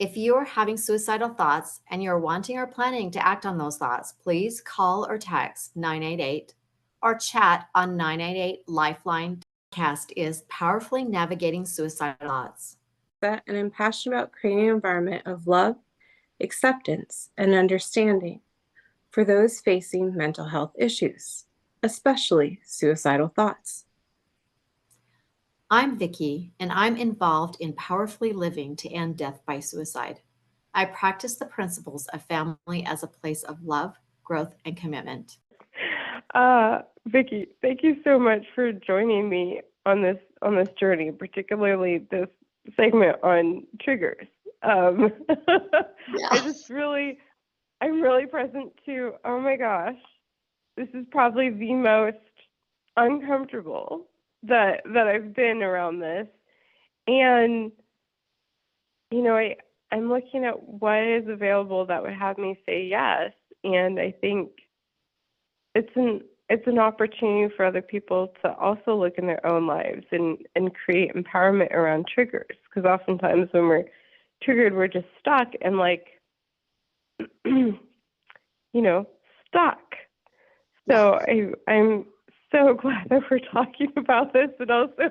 If you are having suicidal thoughts and you're wanting or planning to act on those thoughts, please call or text 988 or chat on 988 Lifeline. Podcast is Powerfully Navigating Suicidal Thoughts. And I'm passionate about creating an environment of love, acceptance, and understanding for those facing mental health issues, especially suicidal thoughts. I'm Vicki, and I'm involved in powerfully living to end death by suicide. I practice the principles of family as a place of love, growth, and commitment. Vicki, thank you so much for joining me on this journey, particularly this segment on triggers. I'm really present to, oh my gosh, this is probably the most uncomfortable that I've been around this. And, I'm looking at what is available that would have me say yes. And I think it's an opportunity for other people to also look in their own lives and create empowerment around triggers. Because oftentimes when we're triggered, we're just stuck and stuck. So I'm so glad that we're talking about this, and also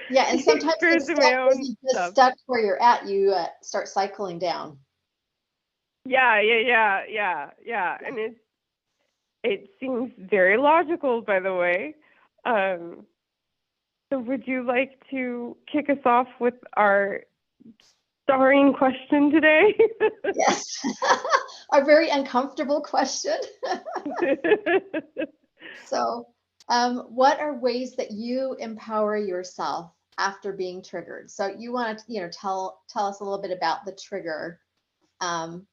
and sometimes it's just stuck where you're at. You start cycling down. Yeah. And it seems very logical, by the way. So would you like to kick us off with our starring question today? Yes, a very uncomfortable question. So, what are ways that you empower yourself after being triggered? So you want to, tell us a little bit about the trigger, and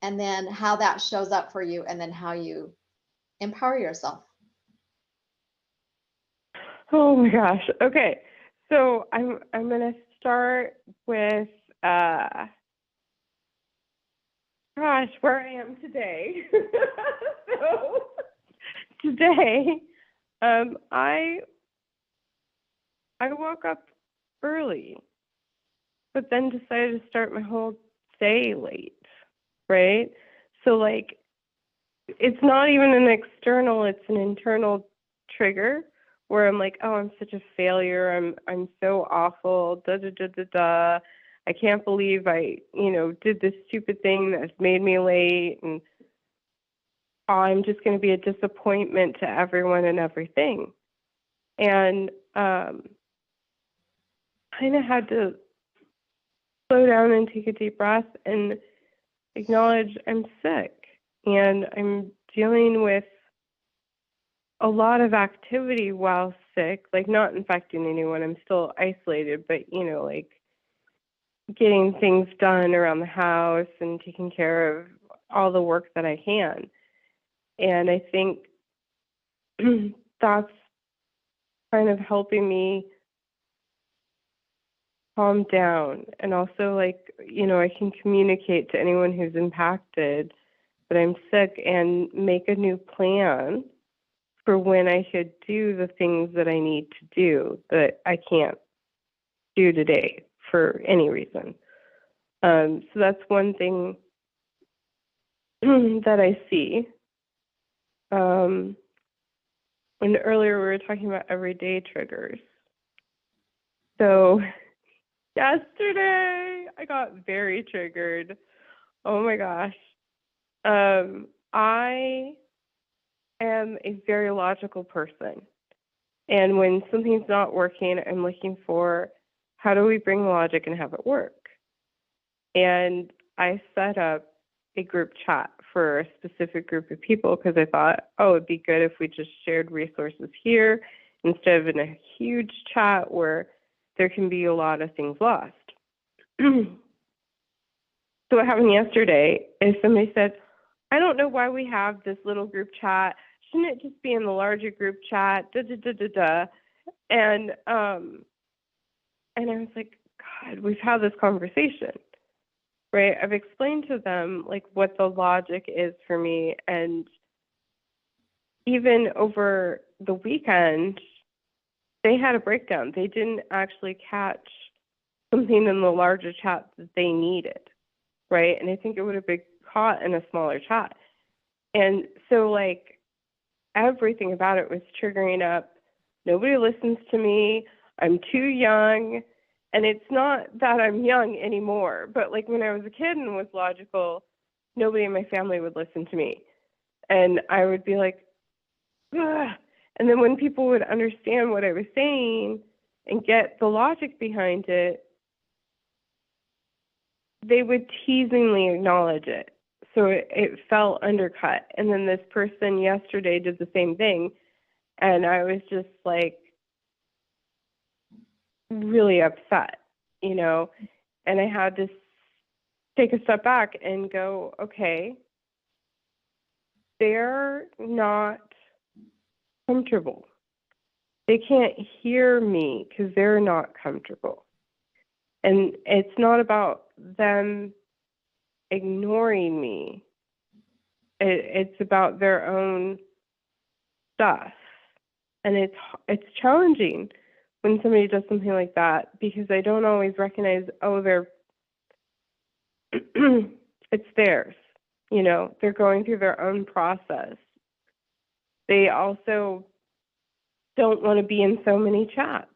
then how that shows up for you, and then how you empower yourself. Oh my gosh. Okay. So I'm going to start with where I am today. So today, I woke up early, but then decided to start my whole day late, right? So it's not even an external, it's an internal trigger where I'm like, oh, I'm such a failure. I'm so awful. I can't believe I, did this stupid thing that's made me late, and I'm just going to be a disappointment to everyone and everything. And kind of had to slow down and take a deep breath and acknowledge I'm sick and I'm dealing with a lot of activity while sick, not infecting anyone. I'm still isolated, but getting things done around the house and taking care of all the work that I can. And I think that's kind of helping me calm down. And also, I can communicate to anyone who's impacted that I'm sick and make a new plan for when I should do the things that I need to do that I can't do today for any reason. So that's one thing that I see. And earlier we were talking about everyday triggers. So yesterday I got very triggered. Oh my gosh. I am a very logical person. And when something's not working, I'm looking for how do we bring logic and have it work? And I set up a group chat for a specific group of people because I thought, oh, it'd be good if we just shared resources here instead of in a huge chat where there can be a lot of things lost. So what happened yesterday is somebody said, I don't know why we have this little group chat. Shouldn't it just be in the larger group chat? And I was like, God, we've had this conversation, right? I've explained to them what the logic is for me. And even over the weekend, they had a breakdown. They didn't actually catch something in the larger chat that they needed, right? And I think it would have been caught in a smaller chat. And so, like, everything about it was triggering up. Nobody listens to me. I'm too young. And it's not that I'm young anymore, but like when I was a kid and was logical, nobody in my family would listen to me. And I would be like, ugh. And then when people would understand what I was saying and get the logic behind it, they would teasingly acknowledge it. So it felt undercut. And then this person yesterday did the same thing. And I was just like really upset, you know, and I had to take a step back and go, okay, they're not comfortable. They can't hear me because they're not comfortable. And it's not about them ignoring me. It's about their own stuff. And it's challenging when somebody does something like that, because I don't always recognize, oh, it's theirs. You know, they're going through their own process. They also don't want to be in so many chats.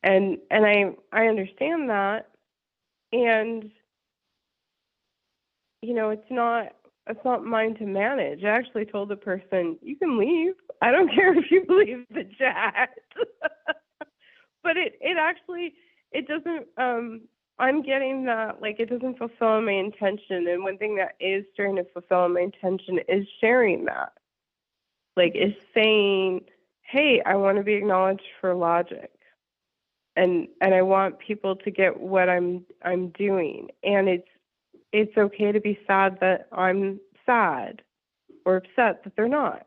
And I understand that. And, you know, it's not mine to manage. I actually told the person, you can leave. I don't care if you leave the chat. But it doesn't, I'm getting that, like, it doesn't fulfill my intention. And one thing that is starting to fulfill my intention is sharing that. Like, is saying, hey, I want to be acknowledged for logic. And I want people to get what I'm doing. And it's okay to be sad that I'm sad or upset that they're not,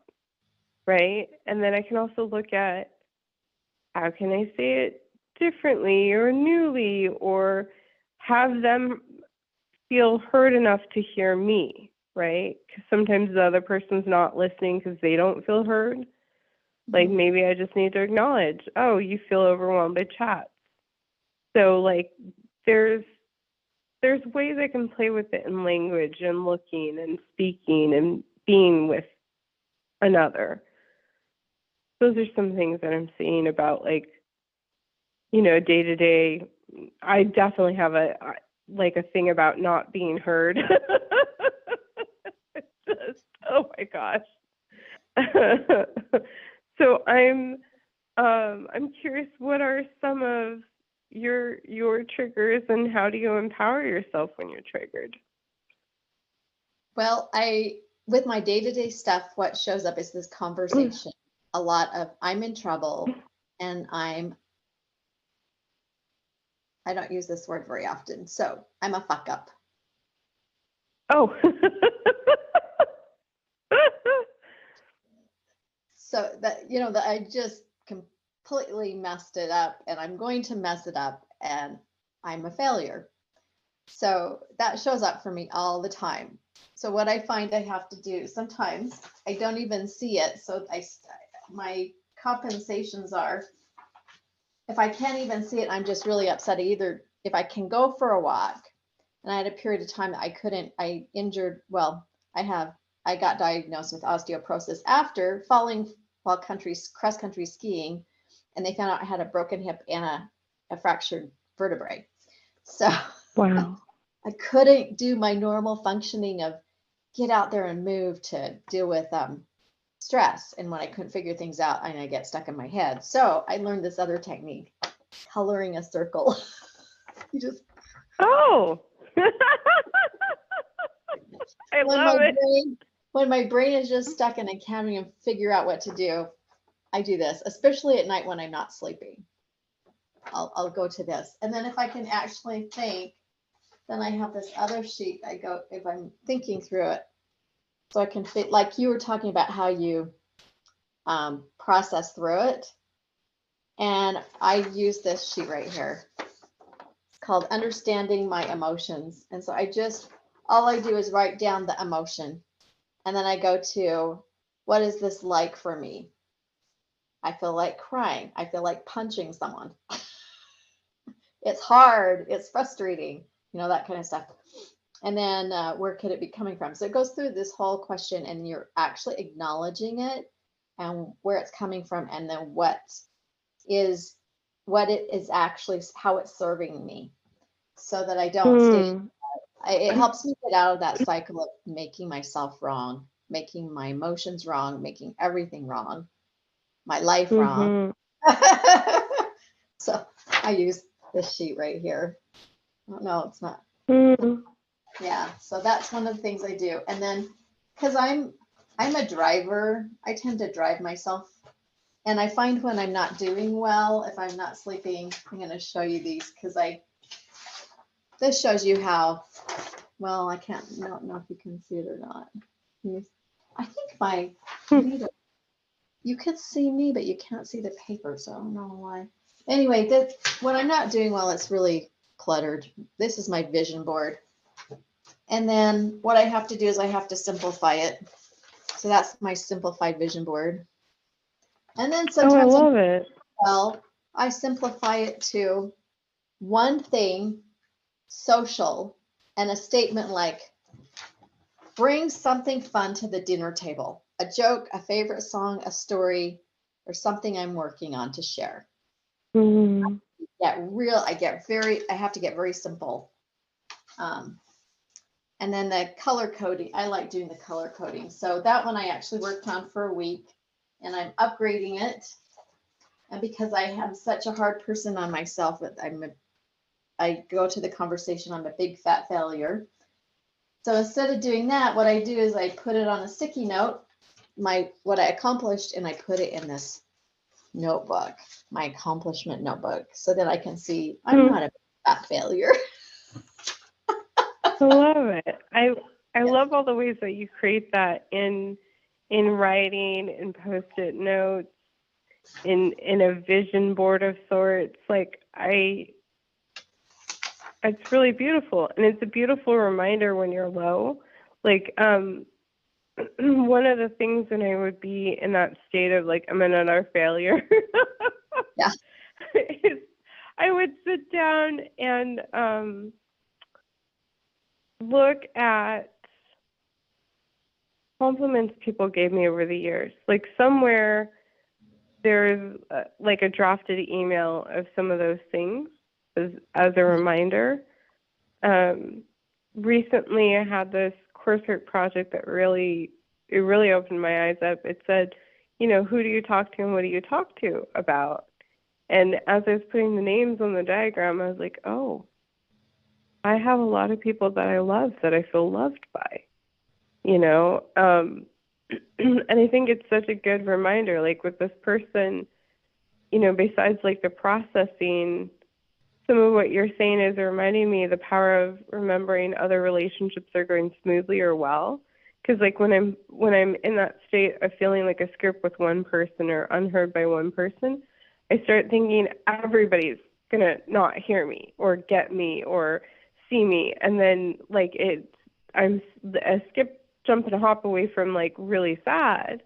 right? And then I can also look at, how can I say it differently or newly, or have them feel heard enough to hear me, right? Because sometimes the other person's not listening because they don't feel heard. Like, maybe I just need to acknowledge, oh, you feel overwhelmed by chats. So, like, there's ways I can play with it in language and looking and speaking and being with another. Those are some things that I'm seeing about, like, you know, day to day. I definitely have a thing about not being heard. Just, oh my gosh. So I'm curious, what are some of your triggers, and how do you empower yourself when you're triggered? Well, with my day-to-day stuff, what shows up is this conversation. A lot of, I'm in trouble, and I don't use this word very often, so I'm a fuck up. Oh. So that, you know, that I just completely messed it up, and I'm going to mess it up, and I'm a failure. So that shows up for me all the time. So what I find I have to do, sometimes I don't even see it. So my compensations are, if I can't even see it, I'm just really upset. Either if I can go for a walk, and I had a period of time that I couldn't, I got diagnosed with osteoporosis after falling while cross country skiing, and they found out I had a broken hip and a fractured vertebrae. So wow. I couldn't do my normal functioning of get out there and move to deal with stress. And when I couldn't figure things out, and I get stuck in my head. So I learned this other technique, coloring a circle. You just. Oh. I love it. When my brain is just stuck and I can't even figure out what to do, I do this, especially at night when I'm not sleeping. I'll go to this. And then if I can actually think, then I have this other sheet I go, if I'm thinking through it, so I can fit, like you were talking about how you process through it. And I use this sheet right here. It's called Understanding My Emotions. And so all I do is write down the emotion. And then I go to, what is this like for me? I feel like crying. I feel like punching someone. it's hard, it's frustrating, that kind of stuff. And then where could it be coming from? So it goes through this whole question, and you're actually acknowledging it and where it's coming from, and then what it is actually, how it's serving me, so that I don't stay. It helps me get out of that cycle of making myself wrong, making my emotions wrong, making everything wrong, my life wrong. So I use this sheet right here. Oh, no, it's not. Yeah, so that's one of the things I do. And then, because I'm a driver, I tend to drive myself. And I find when I'm not doing well, if I'm not sleeping, I'm going to show you these, because this shows you how, well, I don't know if you can see it or not. I think you could see me, but you can't see the paper, so I don't know why. Anyway, when I'm not doing well, it's really cluttered. This is my vision board. And then what I have to do is I have to simplify it. So that's my simplified vision board. And then sometimes I love it. Well, I simplify it to one thing, social, and a statement like, bring something fun to the dinner table, a joke, a favorite song, a story, or something I'm working on to share. I have to get very simple. And then the color coding, I like doing the color coding. So that one I actually worked on for a week, and I'm upgrading it. And because I am such a hard person on myself, I go to the conversation, I'm a big fat failure. So instead of doing that, what I do is I put it on a sticky note, what I accomplished, and I put it in this notebook, my accomplishment notebook, so that I can see I'm not a fat failure. I love it. I love all the ways that you create that in writing, in post-it notes, in a vision board of sorts. Like it's really beautiful, and it's a beautiful reminder when you're low. Like one of the things when I would be in that state of like I'm another failure, Yeah, is I would sit down and look at compliments people gave me over the years. Like somewhere there's like a drafted email of some of those things as a reminder. Recently I had this coursework project that really opened my eyes up. It said, who do you talk to and what do you talk to about? And as I was putting the names on the diagram, I was like, oh, I have a lot of people that I love, that I feel loved by, and I think it's such a good reminder, like with this person, besides like the processing, some of what you're saying is reminding me of the power of remembering other relationships are going smoothly or well. Because like when I'm in that state of feeling like a script with one person or unheard by one person, I start thinking everybody's gonna not hear me or get me or see me, and then like I'm a skip, jump, and a hop away from like really sad,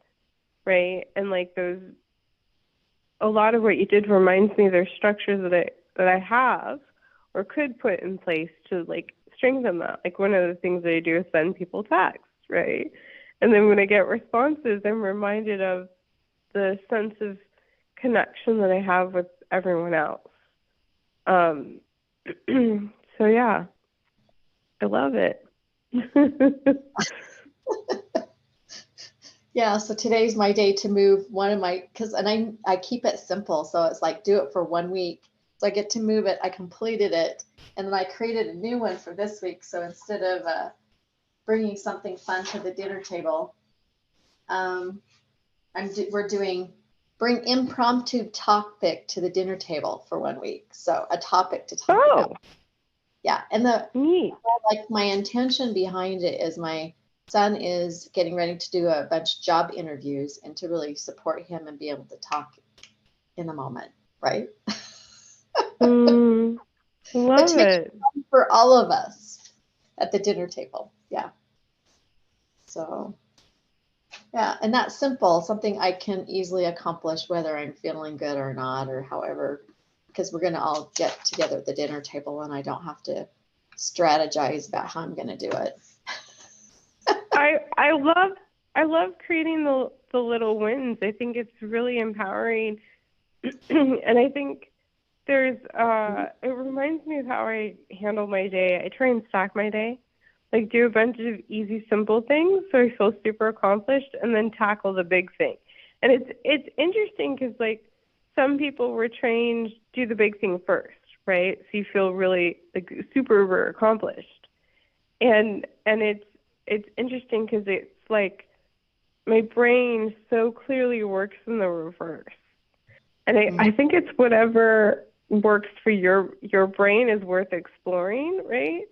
right? And like a lot of what you did reminds me there's structures that I have or could put in place to like strengthen that. Like one of the things that I do is send people texts, right? And then when I get responses, I'm reminded of the sense of connection that I have with everyone else. So yeah, I love it. Yeah, so today's my day to move and I keep it simple. So it's like, do it for 1 week. So I get to move it. I completed it. And then I created a new one for this week. So instead of bringing something fun to the dinner table, we're doing bring impromptu topic to the dinner table for 1 week. So a topic to talk about. Yeah. And my intention behind it is my son is getting ready to do a bunch of job interviews, and to really support him and be able to talk in the moment, right? Love it. For all of us at the dinner table. Yeah. So, yeah, and that's simple, something I can easily accomplish whether I'm feeling good or not, or however because we're going to all get together at the dinner table and I don't have to strategize about how I'm going to do it. I love creating the little wins. I think it's really empowering. And I think there's it reminds me of how I handle my day. I try and stack my day, like do a bunch of easy, simple things so I feel super accomplished, and then tackle the big thing. And it's interesting because like some people were trained do the big thing first, right? So you feel really like super accomplished. And it's interesting because it's like my brain so clearly works in the reverse. And I think it's whatever works for your brain is worth exploring, right?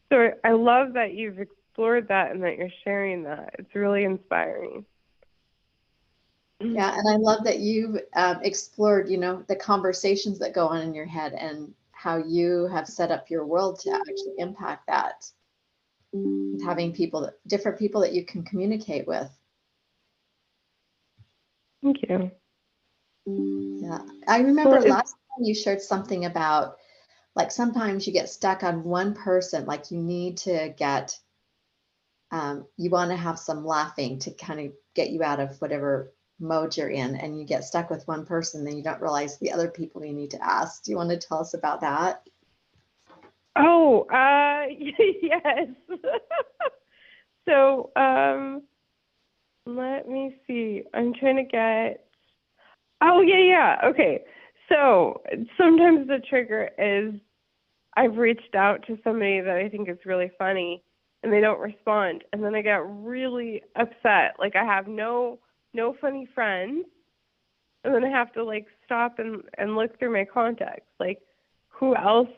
So I love that you've explored that and that you're sharing that. It's really inspiring. Yeah, and I love that you've explored, the conversations that go on in your head and how you have set up your world to actually impact that, with having different people that you can communicate with. Thank you. Yeah, I remember last time you shared something about like sometimes you get stuck on one person, like you need to get, you want to have some laughing to kind of get you out of whatever mode you're in, and you get stuck with one person, then you don't realize the other people you need to ask. Do you want to tell us about that? Oh, yes. So, let me see. I'm trying to get. Oh, yeah. Okay. So sometimes the trigger is I've reached out to somebody that I think is really funny and they don't respond. And then I get really upset. Like I have no funny friends. And then I have to like stop and look through my contacts. Like who else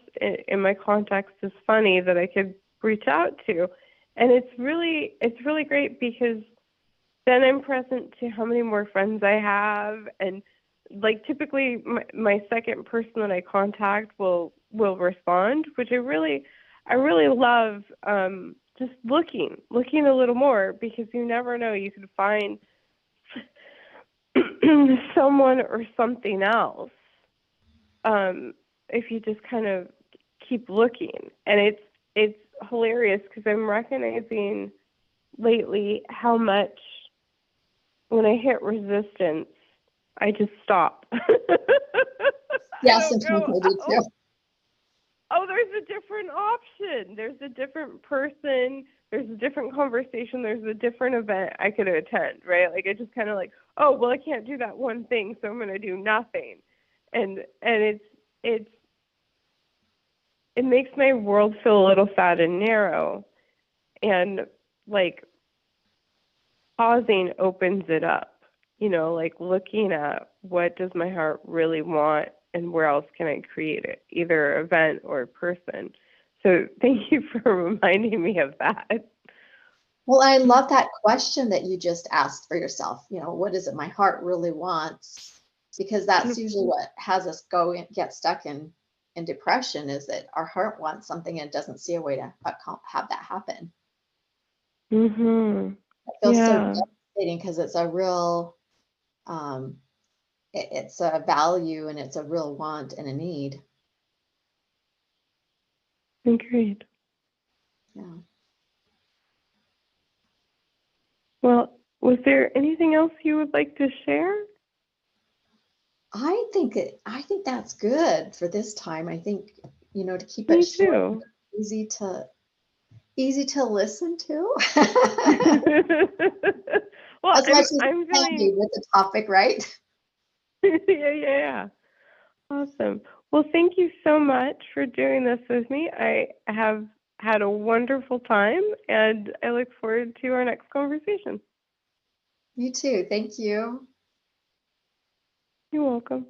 in my contacts is funny that I could reach out to? And it's really great because then I'm present to how many more friends I have. And like typically my second person that I contact will respond, which I really love. Just looking a little more, because you never know, you could find someone or something else if you just kind of keep looking. And it's hilarious because I'm recognizing lately how much when I hit resistance, I just stop. Yeah, sometimes I do too. Oh, there's a different option. There's a different person. There's a different conversation. There's a different event I could attend, right? Like I just kind of like, oh, well, I can't do that one thing, so I'm going to do nothing. And it makes my world feel a little fat and narrow. And like pausing opens it up. Like looking at what does my heart really want and where else can I create it, either event or person. So thank you for reminding me of that. Well, I love that question that you just asked for yourself. What is it my heart really wants? Because that's usually what has us get stuck in depression, is that our heart wants something and doesn't see a way to have that happen. Mm-hmm. It feels so devastating because it's a real, it's a value and it's a real want and a need. Agreed. Yeah. Well, was there anything else you would like to share? I think that's good for this time. I think, to keep Me it short, too. easy to listen to. Well, As much as I'm feeling with the topic, right? yeah. Awesome. Well, thank you so much for doing this with me. I have had a wonderful time, and I look forward to our next conversation. You too. Thank you. You're welcome.